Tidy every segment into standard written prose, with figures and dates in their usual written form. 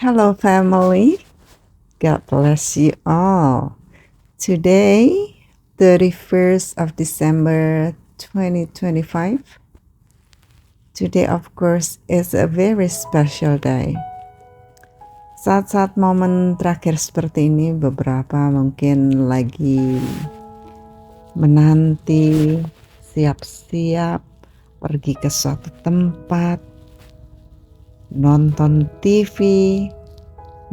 Hello, family. God bless you all. Today, 31st of December 2025. Today, of course, is a very special day. Saat-saat momen terakhir seperti ini, beberapa mungkin lagi menanti, siap-siap pergi ke suatu tempat, nonton TV,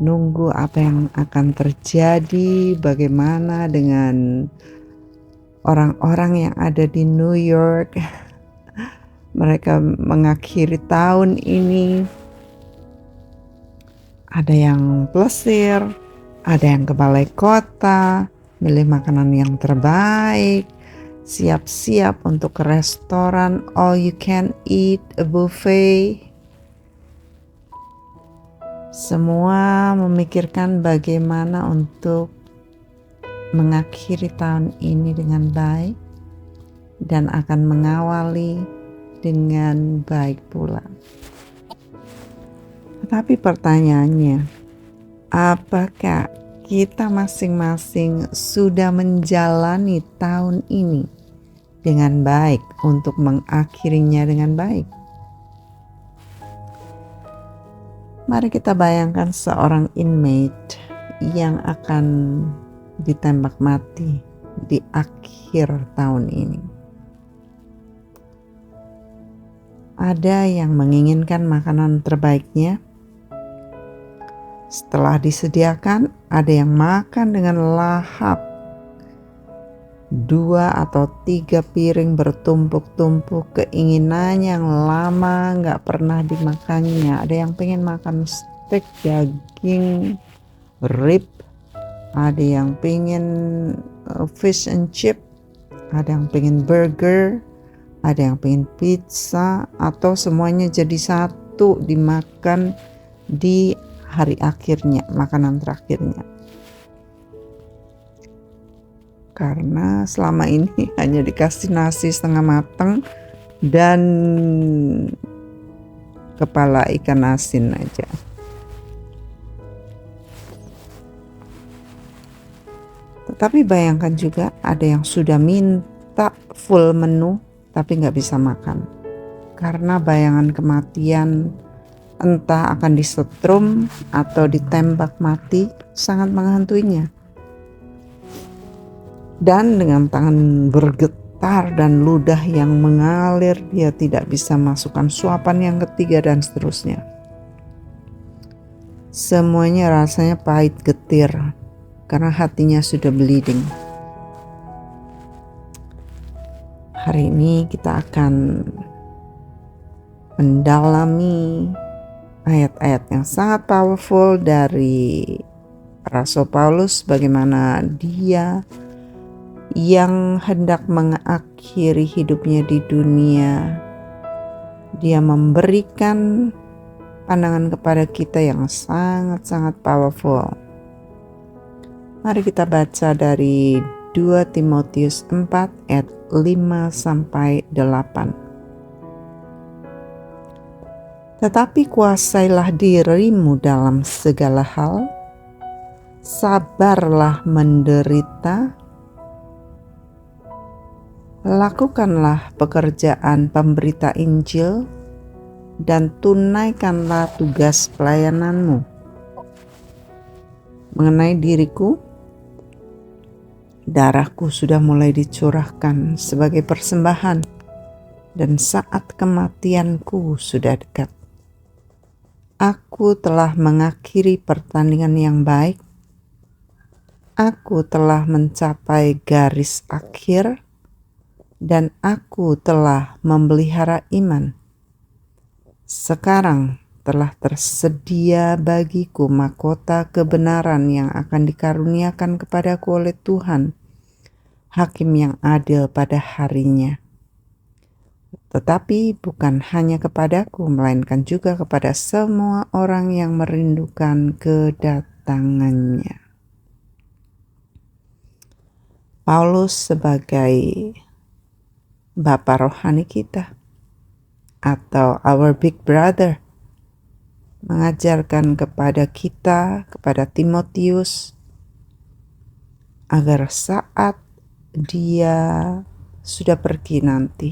nunggu apa yang akan terjadi, bagaimana dengan orang-orang yang ada di New York. Mereka mengakhiri tahun ini. Ada yang plesir, ada yang ke balai kota, milih makanan yang terbaik, siap-siap untuk ke restoran all you can eat, a buffet. Semua memikirkan bagaimana untuk mengakhiri tahun ini dengan baik dan akan mengawali dengan baik pula. Tetapi pertanyaannya, apakah kita masing-masing sudah menjalani tahun ini dengan baik untuk mengakhirinya dengan baik? Mari kita bayangkan seorang inmate yang akan ditembak mati di akhir tahun ini. Ada yang menginginkan makanan terbaiknya. Setelah disediakan, ada yang makan dengan lahap. 2 atau 3 piring bertumpuk-tumpuk, keinginannya yang lama gak pernah dimakannya. Ada yang pengen makan steak, daging, rib. Ada yang pengen fish and chip. Ada yang pengen burger. Ada yang pengen pizza. Atau semuanya jadi satu dimakan di hari akhirnya, makanan terakhirnya. Karena selama ini hanya dikasih nasi setengah matang dan kepala ikan asin aja. Tetapi bayangkan juga ada yang sudah minta full menu tapi gak bisa makan. Karena bayangan kematian, entah akan disetrum atau ditembak mati, sangat menghantuinya. Dan dengan tangan bergetar dan ludah yang mengalir, dia tidak bisa masukkan suapan yang ketiga dan seterusnya. Semuanya rasanya pahit getir karena hatinya sudah bleeding. Hari ini kita akan mendalami ayat-ayat yang sangat powerful dari Rasul Paulus, bagaimana dia yang hendak mengakhiri hidupnya di dunia, dia memberikan pandangan kepada kita yang sangat-sangat powerful. Mari kita baca dari 2 Timotius 4 ayat 5-8. Tetapi kuasailah dirimu dalam segala hal, sabarlah menderita, lakukanlah pekerjaan pemberita Injil, dan tunaikanlah tugas pelayananmu. Mengenai diriku, darahku sudah mulai dicurahkan sebagai persembahan, dan saat kematianku sudah dekat. Aku telah mengakhiri pertandingan yang baik. Aku telah mencapai garis akhir, dan aku telah memelihara iman. Sekarang telah tersedia bagiku mahkota kebenaran yang akan dikaruniakan kepadaku oleh Tuhan, Hakim yang adil pada harinya. Tetapi bukan hanya kepadaku, melainkan juga kepada semua orang yang merindukan kedatangannya. Paulus sebagai Bapa rohani kita atau our big brother mengajarkan kepada kita, kepada Timotius, agar saat dia sudah pergi nanti,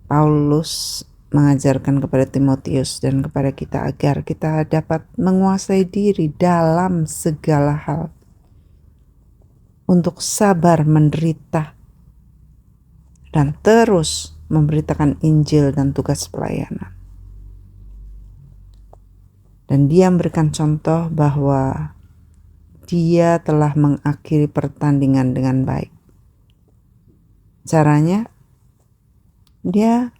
Paulus mengajarkan kepada Timotius dan kepada kita agar kita dapat menguasai diri dalam segala hal, untuk sabar menderita dan terus memberitakan Injil dan tugas pelayanan. Dan dia memberikan contoh bahwa dia telah mengakhiri pertandingan dengan baik. Caranya, dia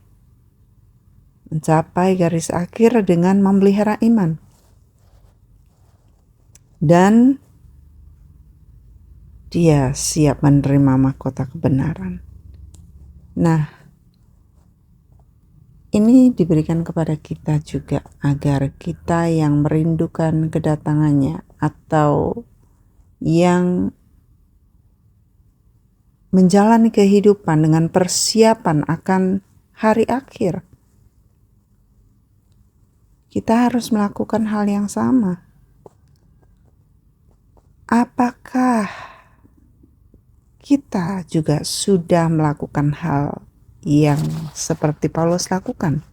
mencapai garis akhir dengan memelihara iman. Dan dia siap menerima mahkota kebenaran. Nah, ini diberikan kepada kita juga agar kita yang merindukan kedatangannya atau yang menjalani kehidupan dengan persiapan akan hari akhir, kita harus melakukan hal yang sama. Apakah kita juga sudah melakukan hal yang seperti Paulus lakukan?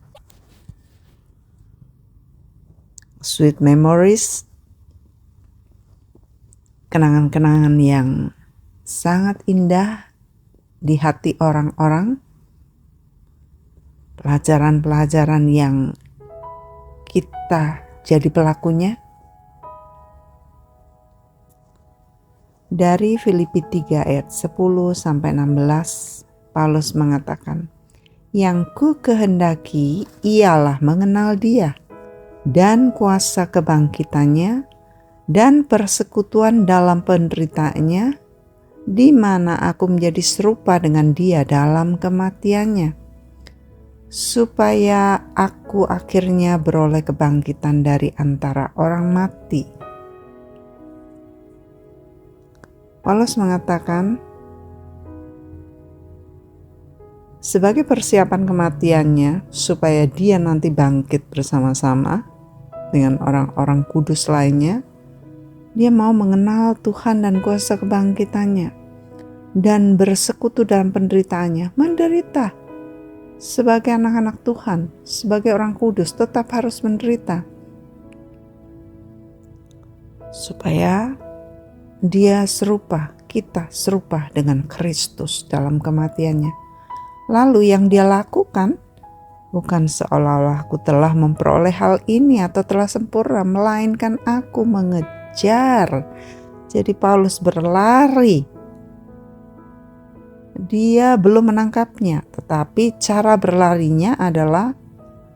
Sweet memories, kenangan-kenangan yang sangat indah di hati orang-orang, pelajaran-pelajaran yang kita jadi pelakunya. Dari Filipi 3 ayat 10-16, Paulus mengatakan, "Yang ku kehendaki ialah mengenal Dia dan kuasa kebangkitannya dan persekutuan dalam penderitaannya, di mana aku menjadi serupa dengan Dia dalam kematiannya, supaya aku akhirnya beroleh kebangkitan dari antara orang mati." Paulus mengatakan, sebagai persiapan kematiannya, supaya dia nanti bangkit bersama-sama dengan orang-orang kudus lainnya, dia mau mengenal Tuhan dan kuasa kebangkitannya dan bersekutu dalam penderitaannya. Menderita sebagai anak-anak Tuhan, sebagai orang kudus tetap harus menderita, supaya dia serupa, kita serupa dengan Kristus dalam kematiannya. Lalu yang dia lakukan bukan seolah-olah aku telah memperoleh hal ini atau telah sempurna, melainkan aku mengejar. Jadi Paulus berlari. Dia belum menangkapnya, tetapi cara berlarinya adalah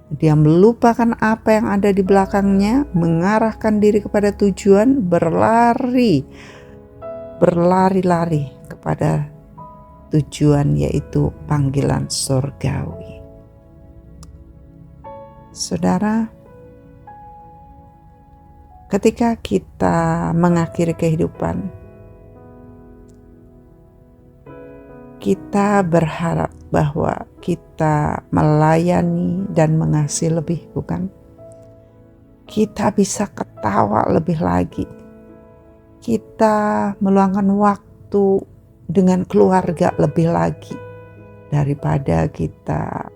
dia melupakan apa yang ada di belakangnya, mengarahkan diri kepada tujuan, berlari-lari kepada tujuan, yaitu panggilan surgawi. Saudara, ketika kita mengakhiri kehidupan, kita berharap bahwa kita melayani dan mengasihi lebih, bukan? Kita bisa ketawa lebih lagi. Kita meluangkan waktu dengan keluarga lebih lagi daripada kita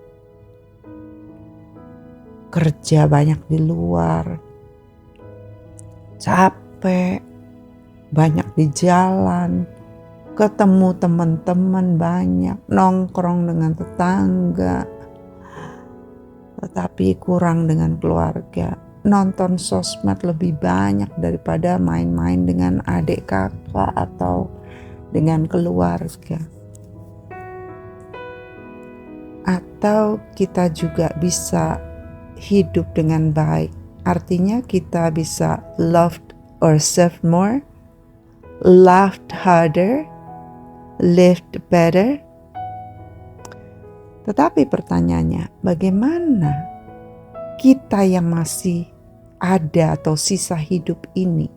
kerja banyak di luar, capek, banyak di jalan, ketemu teman-teman banyak, nongkrong dengan tetangga, tetapi kurang dengan keluarga. Nonton sosmed lebih banyak daripada main-main dengan adik kakak atau dengan keluarga. Atau kita juga bisa hidup dengan baik. Artinya kita bisa loved or serve more, laughed harder, lived better. Tetapi pertanyaannya, bagaimana kita yang masih ada atau sisa hidup ini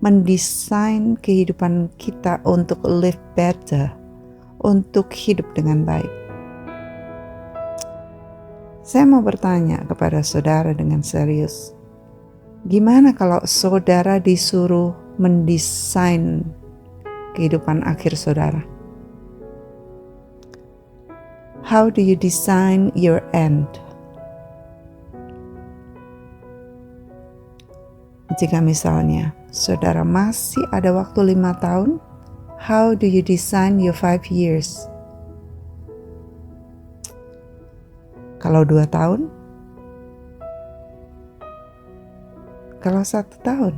mendesain kehidupan kita untuk live better, untuk hidup dengan baik? Saya mau bertanya kepada saudara dengan serius. Gimana kalau saudara disuruh mendesain kehidupan akhir saudara? How do you design your end? Jika misalnya saudara masih ada waktu 5 tahun, how do you design your 5 years? Kalau 2 tahun? Kalau 1 tahun?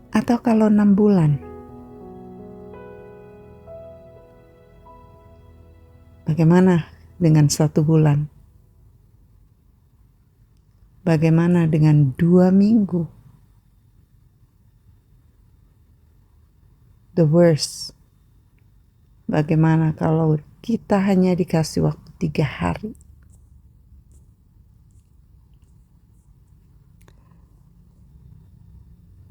Atau kalau 6 bulan? Bagaimana dengan 1 bulan? Bagaimana dengan 2 minggu? The worst. Bagaimana kalau kita hanya dikasih waktu 3 hari?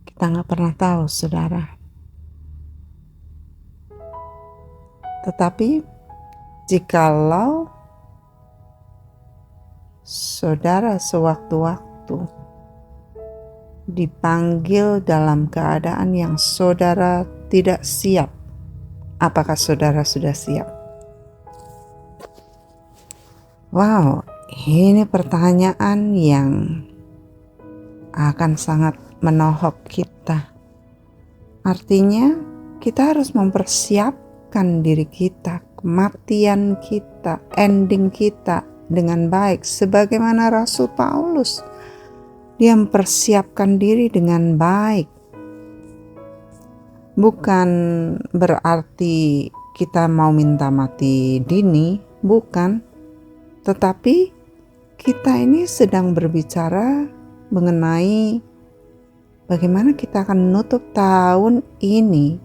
Kita nggak pernah tahu, saudara. Tetapi jikalau saudara sewaktu-waktu dipanggil dalam keadaan yang saudara tidak siap, apakah saudara sudah siap? Wow, ini pertanyaan yang akan sangat menohok kita. Artinya kita harus mempersiapkan diri kita, kematian kita, ending kita dengan baik. Sebagaimana Rasul Paulus, dia mempersiapkan diri dengan baik. Bukan berarti kita mau minta mati dini, bukan. Tetapi kita ini sedang berbicara mengenai bagaimana kita akan menutup tahun ini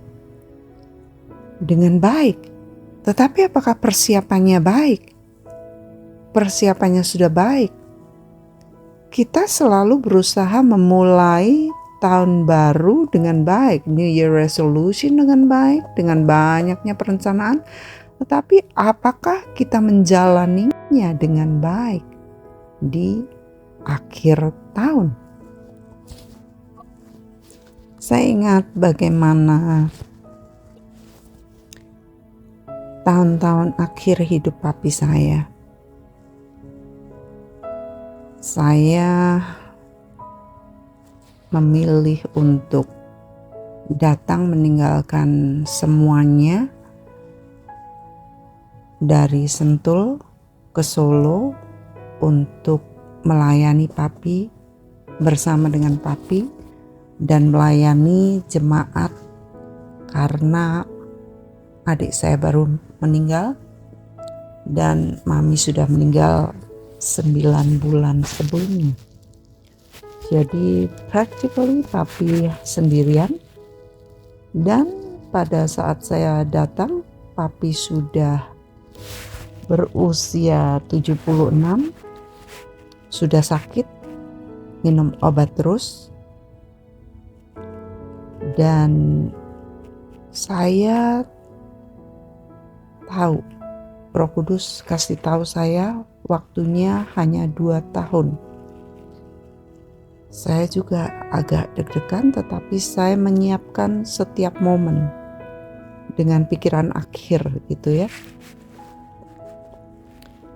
dengan baik. Tetapi apakah persiapannya baik? Persiapannya sudah baik. Kita selalu berusaha memulai tahun baru dengan baik, New Year Resolution dengan baik, dengan banyaknya perencanaan. Tetapi apakah kita menjalaninya dengan baik di akhir tahun? Saya ingat bagaimana tahun-tahun akhir hidup papi saya. Saya memilih untuk datang meninggalkan semuanya dari Sentul ke Solo untuk melayani papi bersama dengan papi dan melayani jemaat karena adik saya baru meninggal dan mami sudah meninggal 9 bulan sebelumnya. Jadi practically papi sendirian, dan pada saat saya datang papi sudah berusia 76, sudah sakit, minum obat terus, dan saya tahu, Roh Kudus kasih tahu saya waktunya hanya 2 tahun. Saya juga agak deg-degan, tetapi saya menyiapkan setiap momen dengan pikiran akhir gitu ya,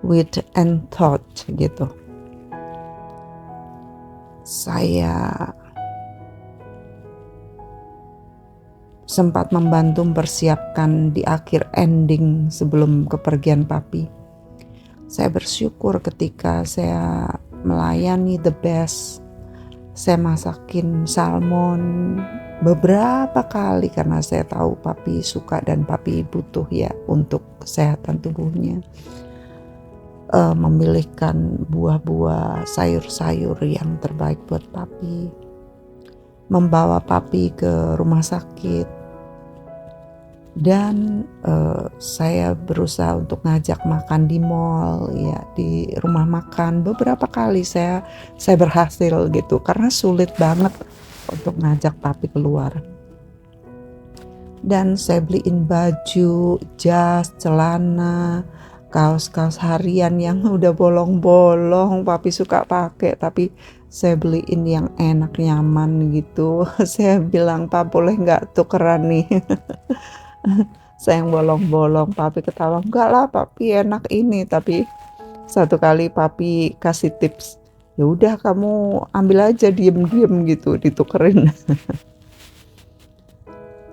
with end thought gitu. Saya sempat membantu mempersiapkan di akhir ending sebelum kepergian papi. Saya bersyukur ketika saya melayani the best. Saya masakin salmon beberapa kali karena saya tahu papi suka dan papi butuh ya untuk kesehatan tubuhnya. Memilihkan buah-buah, sayur-sayur yang terbaik buat papi. Membawa papi ke rumah sakit. Dan saya berusaha untuk ngajak makan di mall, ya, di rumah makan. Beberapa kali saya berhasil gitu, karena sulit banget untuk ngajak papi keluar. Dan saya beliin baju, jas, celana, kaos-kaos harian yang udah bolong-bolong papi suka pakai, tapi saya beliin yang enak nyaman gitu. Saya bilang, "Pak, boleh nggak tukeran nih?" Saya yang bolong-bolong, papi ketawa, "Enggak lah papi, enak ini." Tapi satu kali papi kasih tips, "Ya udah kamu ambil aja diem-diem gitu, ditukerin."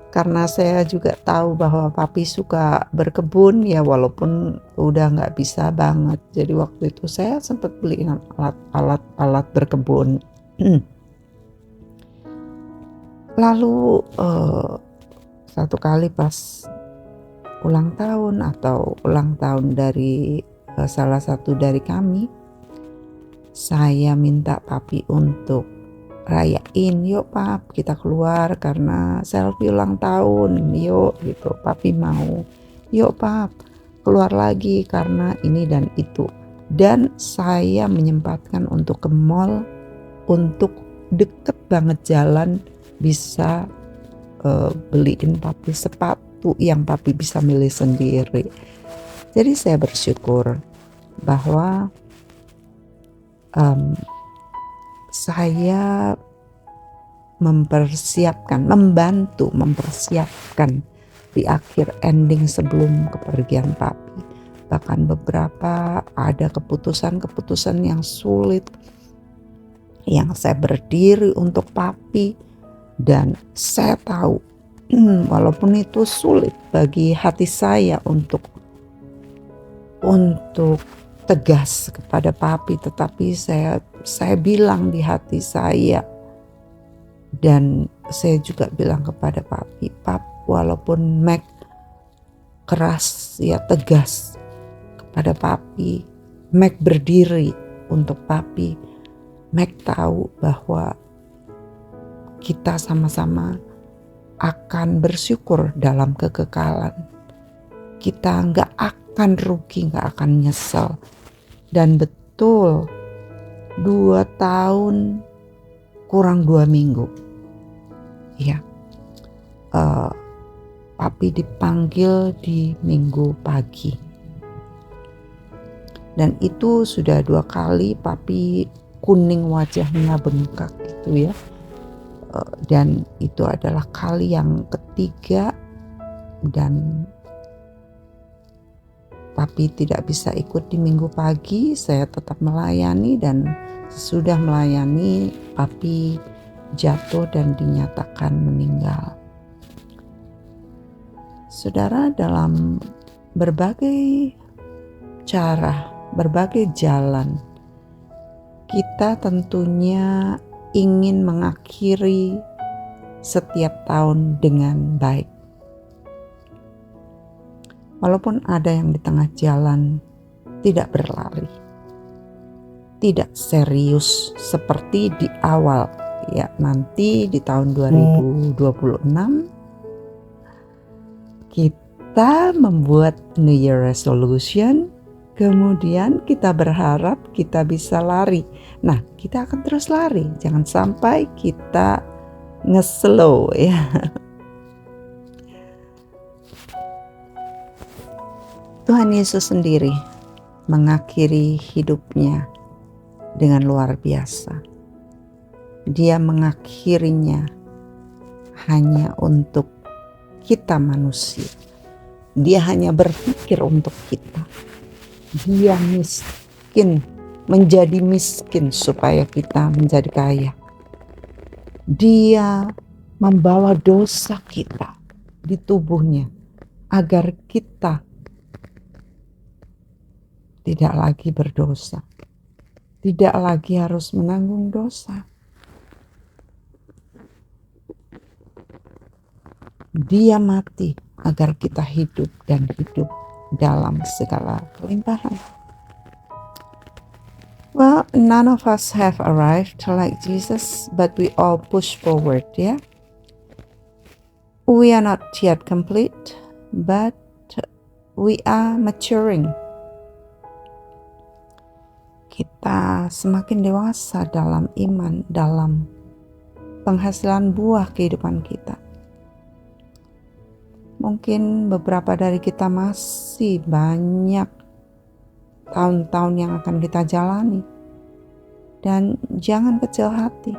Karena saya juga tahu bahwa papi suka berkebun, ya walaupun udah nggak bisa banget. Jadi waktu itu saya sempat beliin alat berkebun. Lalu satu kali pas ulang tahun atau ulang tahun dari salah satu dari kami, saya minta papi untuk rayain, "Yuk pap, kita keluar karena selfie ulang tahun, yuk," gitu. Papi mau, "Yuk pap, keluar lagi karena ini dan itu." Dan saya menyempatkan untuk ke mall, untuk deket banget jalan, bisa beliin papi sepatu yang papi bisa milih sendiri. Jadi saya bersyukur bahwa saya membantu mempersiapkan di akhir ending sebelum kepergian papi. Bahkan beberapa ada keputusan-keputusan yang sulit yang saya berdiri untuk papi, dan saya tahu walaupun itu sulit bagi hati saya untuk tegas kepada papi, tetapi saya bilang di hati saya, dan saya juga bilang kepada papi, "Pap, walaupun Mac keras ya tegas kepada papi, Mac berdiri untuk papi, Mac tahu bahwa kita sama-sama akan bersyukur dalam kekekalan. Kita nggak akan rugi, nggak akan nyesel." Dan betul 2 tahun kurang 2 minggu ya, papi dipanggil di minggu pagi, dan itu sudah 2 kali papi kuning wajahnya, bengkak gitu ya, dan itu adalah kali yang ketiga, dan papi tidak bisa ikut di minggu pagi. Saya tetap melayani, dan sesudah melayani papi jatuh dan dinyatakan meninggal. Saudara, dalam berbagai cara, berbagai jalan, kita tentunya ingin mengakhiri setiap tahun dengan baik. Walaupun ada yang di tengah jalan tidak berlari, tidak serius seperti di awal, ya nanti di tahun 2026 kita membuat New Year Resolution, kemudian kita berharap kita bisa lari. Nah, kita akan terus lari, jangan sampai kita nge-slow ya. Tuhan Yesus sendiri mengakhiri hidupnya dengan luar biasa. Dia mengakhirinya hanya untuk kita manusia. Dia hanya berpikir untuk kita. Dia miskin, menjadi miskin supaya kita menjadi kaya. Dia membawa dosa kita di tubuhnya agar kita tidak lagi berdosa, tidak lagi harus menanggung dosa. Dia mati agar kita hidup, dan hidup dalam segala kelimpahan. Well, none of us have arrived like Jesus, but we all push forward, yeah? We are not yet complete, but we are maturing. Kita semakin dewasa dalam iman, dalam penghasilan buah kehidupan kita. Mungkin beberapa dari kita masih banyak tahun-tahun yang akan kita jalani. Dan jangan kecil hati,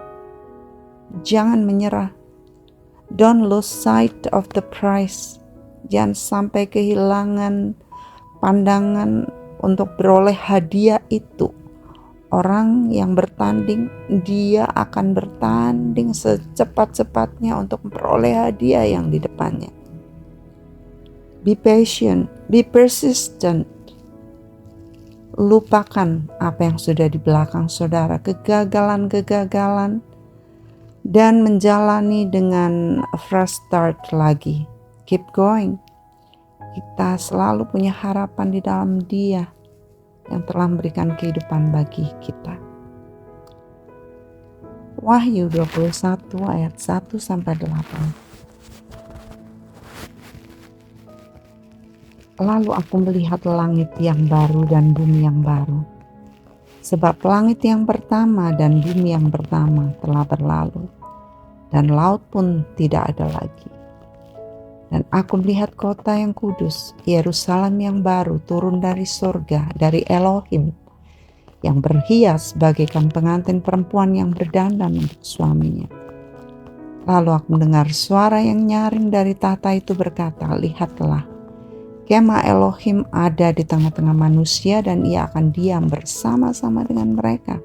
jangan menyerah. Don't lose sight of the prize. Jangan sampai kehilangan pandangan untuk beroleh hadiah itu. Orang yang bertanding, dia akan bertanding secepat-cepatnya untuk memperoleh hadiah yang di depannya. Be patient, be persistent. Lupakan apa yang sudah di belakang saudara, kegagalan-kegagalan, dan menjalani dengan a fresh start lagi. Keep going. Kita selalu punya harapan di dalam Dia yang telah memberikan kehidupan bagi kita. Wahyu 21 ayat 1-8. Lalu aku melihat langit yang baru dan bumi yang baru. Sebab langit yang pertama dan bumi yang pertama telah berlalu, dan laut pun tidak ada lagi. Dan aku melihat kota yang kudus, Yerusalem yang baru turun dari surga, dari Elohim, yang berhias bagaikan pengantin perempuan yang berdandan untuk suaminya. Lalu aku mendengar suara yang nyaring dari tahta itu berkata, lihatlah, kemah Elohim ada di tengah-tengah manusia dan ia akan diam bersama-sama dengan mereka.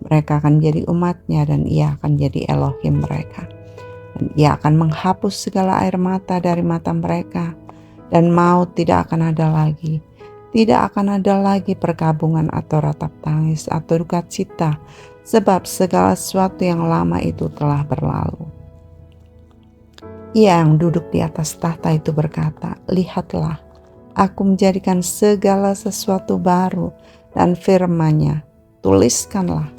Mereka akan menjadi umatnya dan ia akan jadi Elohim mereka. Dan ia akan menghapus segala air mata dari mata mereka. Dan maut tidak akan ada lagi. Tidak akan ada lagi perkabungan atau ratap tangis atau duka cita. Sebab segala sesuatu yang lama itu telah berlalu. Ia yang duduk di atas tahta itu berkata, lihatlah, aku menjadikan segala sesuatu baru, dan firman-Nya, tuliskanlah,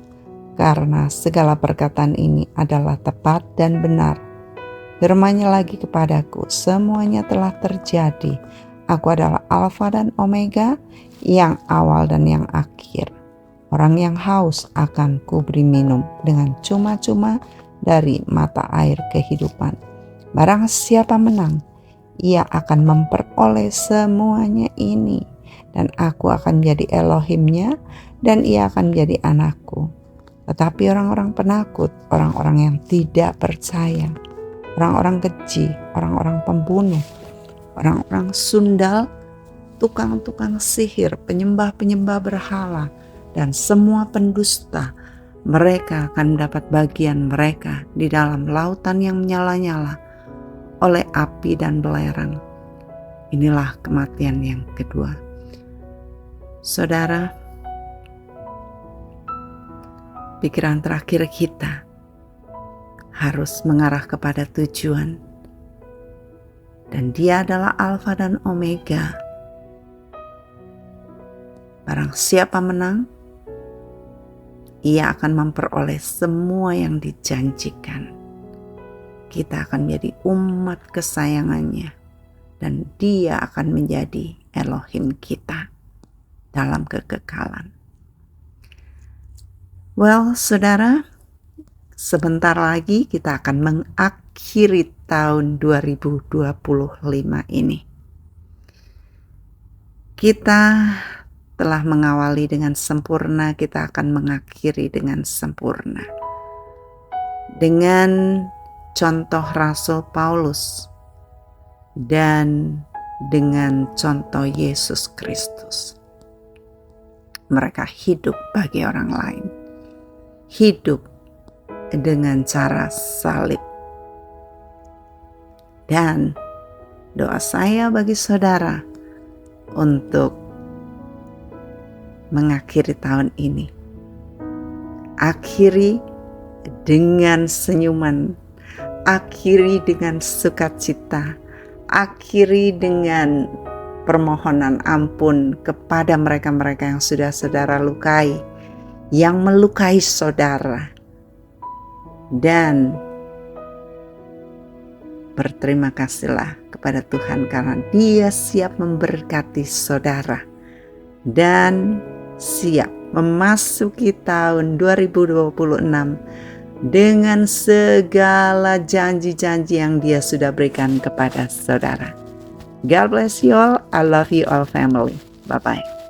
karena segala perkataan ini adalah tepat dan benar. Firman-Nya lagi kepadaku, semuanya telah terjadi. Aku adalah Alfa dan Omega, yang awal dan yang akhir. Orang yang haus akan kuberi minum dengan cuma-cuma dari mata air kehidupan. Barang siapa menang, ia akan memperoleh semuanya ini, dan aku akan menjadi Elohimnya, dan ia akan menjadi anakku. Tetapi orang-orang penakut, orang-orang yang tidak percaya, orang-orang keji, orang-orang pembunuh, orang-orang sundal, tukang-tukang sihir, penyembah-penyembah berhala, dan semua pendusta, mereka akan mendapat bagian mereka di dalam lautan yang menyala-nyala oleh api dan belerang. Inilah kematian yang kedua. Saudara, pikiran terakhir kita harus mengarah kepada tujuan. Dan Dia adalah Alfa dan Omega. Barang siapa menang, ia akan memperoleh semua yang dijanjikan. Kita akan menjadi umat kesayangannya, dan Dia akan menjadi Elohim kita dalam kekekalan. Well, saudara, sebentar lagi kita akan mengakhiri tahun 2025 ini. Kita telah mengawali dengan sempurna, kita akan mengakhiri dengan sempurna. Dengan contoh Rasul Paulus dan dengan contoh Yesus Kristus. Mereka hidup bagi orang lain. Hidup dengan cara salib. Dan doa saya bagi saudara untuk mengakhiri tahun ini. Akhiri dengan senyuman. Akhiri dengan sukacita, akhiri dengan permohonan ampun kepada mereka-mereka yang sudah saudara lukai, yang melukai saudara, dan berterima kasihlah kepada Tuhan karena Dia siap memberkati saudara dan siap memasuki tahun 2026 dengan segala janji-janji yang Dia sudah berikan kepada saudara. God bless you all. I love you all family. Bye-bye.